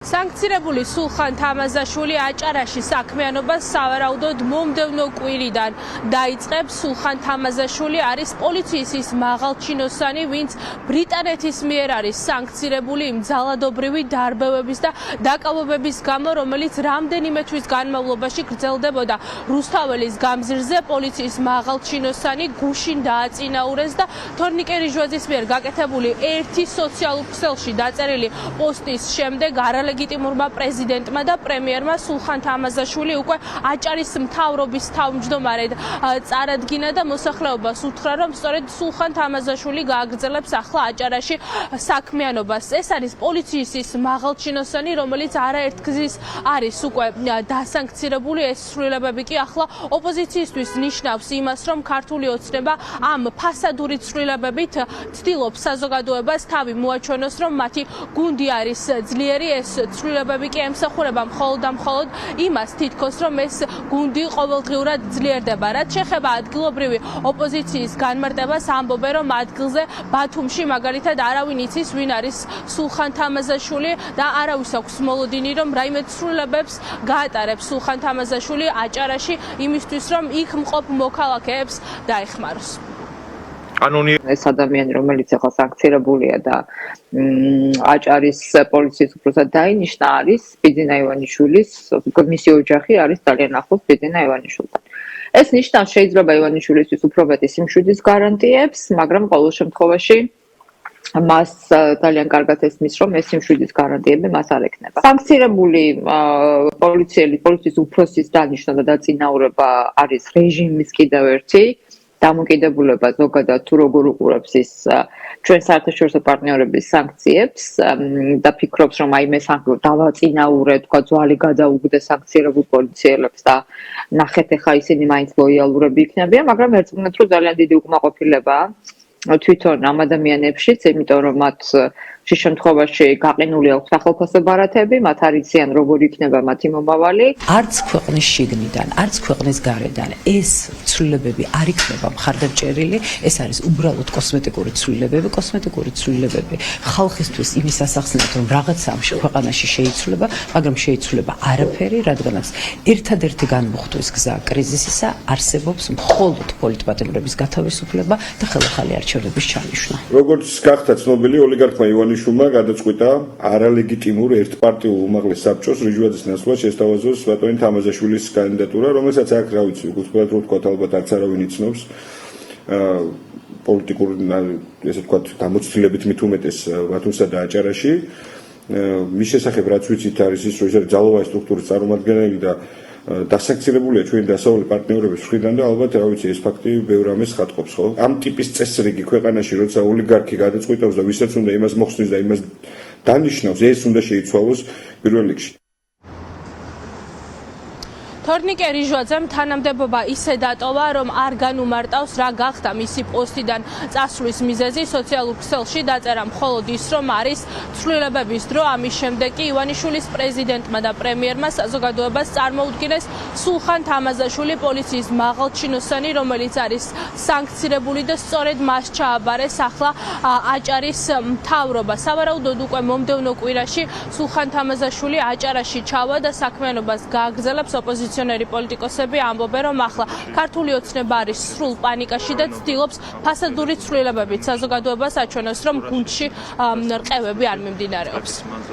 Sanktsირებული სულხან თამაზაშვილი აჭარაში საქმიანობას სავარაუდოდ მომდევნო კვირიდან დაიწყებს. სულხან თამაზაშვილი არის პოლიციის ის მაღალჩინოსანი, ვინც ბრიტანეთის მიერ არის სანქცირებული იმ ძალადობრივი დარბევების და დაკავებების გამო, რომელიც რამდენიმე თვის განმავლობაში გრძელდებოდა. რუსთაველის გამზირზე პოლიციის მაღალჩინოსანი გუშინ დააწინაურეს და თორნიკე რიჟვაძის მიერ გაკეთებული ერთი სოციალურ ქსელში დაწერილი პოსტის შემდეგ არალეგიტიმურმა პრეზიდენტმა და პრემიერმა სულხან თამაზაშვილი უკვე აჭარის მთავრობის თავმჯდომარედ წარადგინა და მოსახლეობას უთხრა, რომ სწორედ სულხან თამაზაშვილი გააგრძელებს ახლა აჭარაში საქმიანობას. ეს არის პოლიციის ის მაღალჩინოსანი, რომელიც არაერთგზის არის უკვე დასანქცირებული. ეს ცვლილებები კი ახლა ოპოზიციისთვის ნიშნავს იმას, რომ ქართული ოცნება ამ ფასადური ცვლილებებით ცდილობს საზოგადოებას თავი მოაჩვენოს, რომ მათი გუნდი არის ძლიერი. ეს ცვლილებები კი ემსახურება მხოლოდ და მხოლოდ იმას თითქოს, რომ ეს გუნდი ყოველდღიურად ძლიერდება. რაც შეეხება ადგილობრივი ოპოზიციის განმარტებას, ამბობენ, რომ ადგილზე ბათუმში მაგალითად არავინ იცის, ვინ არის სულხან თამაზაშვილი და არავის აქვს მოლოდინი, რომ რაიმე ცვლილებებს გაატარებს სულხან თამაზაშვილი აჭარაში იმისთვის, რომ იქ მყოფ მოქალაქეებს დაეხმაროს. ეს ადამიანი, რომელიც ახლა სანქცირებულია და აჭარის პოლიციის უფროსად დაინიშნა, არის ბიძინა ივანიშვილის, მისი ოჯახი არის ძალიან ახლოს ბიძინა ივანიშვილთან. ეს ნიშნავს, შეიძლება ივანიშვილისთვის უფრო მეტი სიმშვიდის გარანტიებს, მაგრამ ყოველ შემთხვევაში მას ძალიან კარგად ესმის, რომ ეს სიმშვიდის გარანტიები მას არ ექნება. სანქცირებული პოლიციის უფროსის დანიშვნა და დაწინაურება არის რეჟიმის კიდევ ერთი დამოკიდებულება ზოგადად თუ როგორ უყურებს ის ჩვენ საერთაშორისო პარტნიორების სანქციებს და ფიქრობს, რომ აი მე დავაწინაურე, თქვა ძვალი გადაუგდე სანქცირებულ პოლიციელებს და ნახეთ ახლა ისინი მაინც ლოიალურები იქნებიან, მაგრამ ერწყმეთ, რომ ძალიან დიდი უკმაყოფილებაა თვითონ ამ ადამიანებშიც, იმიტომ რომ მათ შემთხვევაში გაყინული აქვს სახელმწიფო ბარათები, მათ არ იციან როგორ იქნება მათი მომავალი. არც ქვეყნის შიგნიდან, არც ქვეყნის გარედან ეს ცვლილებები არ იქნება მხარდამჭერილი, ეს არის უბრალოდ კოსმეტიკური ცვლილებები. კოსმეტიკური ცვლილებები ხალხისთვის იმის ასახსნელად, რომ რაღაცა ამ ქვეყანაში შეიცვლება, მაგრამ შეიცვლება არაფერი, რადგანაც ერთადერთი განმუხტვის გზა კრიზისისა არსებობს მხოლოდ პოლიტპატიმრების გათავისუფლება და ხელახალი არჩევნების ჩანიშვნა. როგორც გახდა ცნობილი, ოლიგარქმა ივანიშვილმა გადაწყვიტა არალეგიტიმურ ერთპარტიულ უმაღლეს საბჭოს რიჟვაძის ნაცვლად შესთავაზოს სვეტონი თამაზაშვილის კანდიდატურა, რომელსაც აქ რა ვიცი, უბრალოდ რო თქვა, ალბათ არც არავინ იცნობს. პოლიტიკური ესე ვთქვათ, გამოცდილებით მით უმეტეს ბათუმსა და აჭარაში. მის შესახებ რაც ვიცით არის ის, რომ ეს არის ძალოვანი სტრუქტურის წარმომადგენელი და დასანქცირებულია ჩვენი დასავლელი პარტნიორების მხრიდან და ალბათ რა ვიცი ეს ფაქტი ბევრ ამას ხატყობს, ხო? ამ ტიპის წესრიგი ქვეყანაში, როცა ოლიგარქი გადაწყვიტავს და ვისაც უნდა იმას მოხსნის და იმას დანიშნავს, ეს უნდა შეიცვალოს პირველ რიგში. თორნიკე რიჟვაძემ თანამდებობა ისე დატოვა, რომ არ განუმარტავს, რა გახდა მისი პოსტიდან წასვლის მიზეზი. სოციალურ ქსელში დაწერა მხოლოდ ის, რომ არის ცვლილებების დრო. ამის შემდეგ კი ივანიშვილის პრეზიდენტმა და პრემიერმა საზოგადოებას წარმოუდგინეს სულხან თამაზაშვილი, პოლიციის მაღალჩინოსანი, რომელიც არის სანქცირებული და სწორედ მას ჩააბარეს ახლა აჭარის მთავრობა. სავარაუდოდ უკვე მომდევნო კვირაში სულხან თამაზაშვილი აჭარაში ჩავა და საქმიანობას გააგრძელებს. ოპოზიციონერი პოლიტიკოსები ამბობენ, რომ ახლა ქართული ოცნება არის სრულ პანიკაში და ცდილობს ფასადური ცვლილებებით საზოგადოებას აჩვენოს, რომ გუნდში რყევები არ მიმდინარეობს.